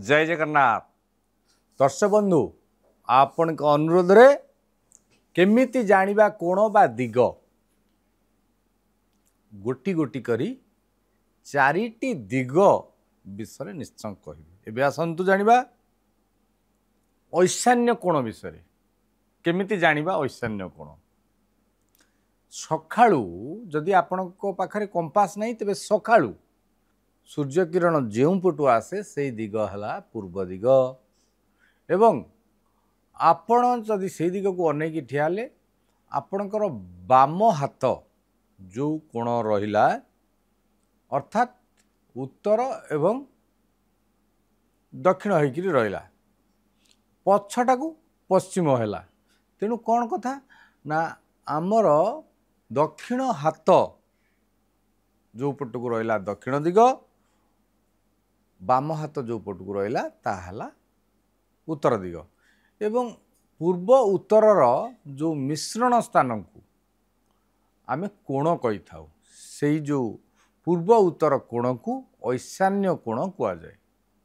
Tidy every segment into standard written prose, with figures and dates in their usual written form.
जय जगन्नाथ दर्शक बंधु आपण अनुरोध रे केमिति जानिबा कोण बा दिग गोटी गोटी करी चारिटी दिग विषय निश्चय कहबी। एबे आसंतु जानिबा ईशान्य कोण विषय केमिति जानिबा ईशान्य कोण। सकाळू जदि आपणको पाखरे कंपास नहीं तेबे सकाळू सूर्य किरण जेउ पटु आसे से दिग हला पूर्व दिग एवं आपण जदि से दिग को अनेकी ठियाले आपणकर बाम हाथ जो कोण रहिला अर्थात उत्तर एवं दक्षिण होइकिरी रहिला पछटा को पश्चिम हैला। तेणु कौन कथा ना आमर दक्षिण हाथ जो पट को रहिला दक्षिण दिग बाम हाथ जो पट को रहिला ताहला उत्तर दिग एवं पूर्व उत्तरर जो मिश्रण स्थान को आमे कोण कही थाउ। से जो पूर्व उत्तर कोण को ईशान्य कोण कुआ जाए।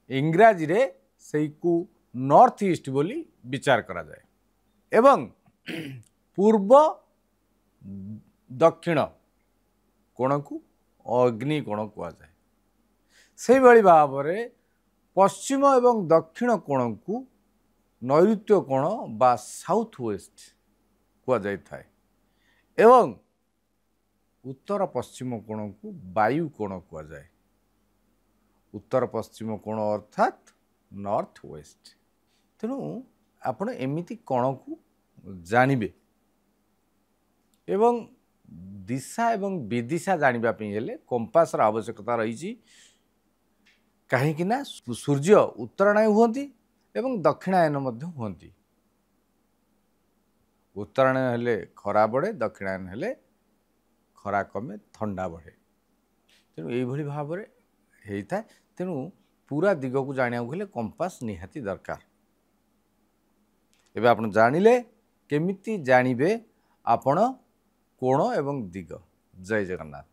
इंग्राजी रे से को नॉर्थ ईस्ट बोली विचार करा जाए एवं पूर्व दक्षिण कोण को अग्नि कोण कुआ जाए। से भली भाव में पश्चिम एवं दक्षिण कोण को नैऋत्य कोण बा साउथ वेस्ट कुआ जाए थाए एवं उत्तर पश्चिम कोण को वायु कोण कुआ जाए। उत्तर पश्चिम कोण अर्थात नॉर्थ वेस्ट। तेणु आपण एमिति कोण को जानिबे एवं दिशा एवं विदिशा जानिबा पई हेले कंपास रा आवश्यकता रही। कहीं ना सूर्य उत्तरायण हुंती एवं दक्षिणायन मध्य हुंती। उत्तरायण हेले खरा बढ़े दक्षिणायन हेले खरा कमे ठंडा बढ़े। तेणु यही भाव में होता है। तेणु पूरा दिग को जाना हेले कंपास निहाती दरकार। एबे आपण जानिले केमिति जानिबे आपण कोण एवं दिग। जय जगन्नाथ।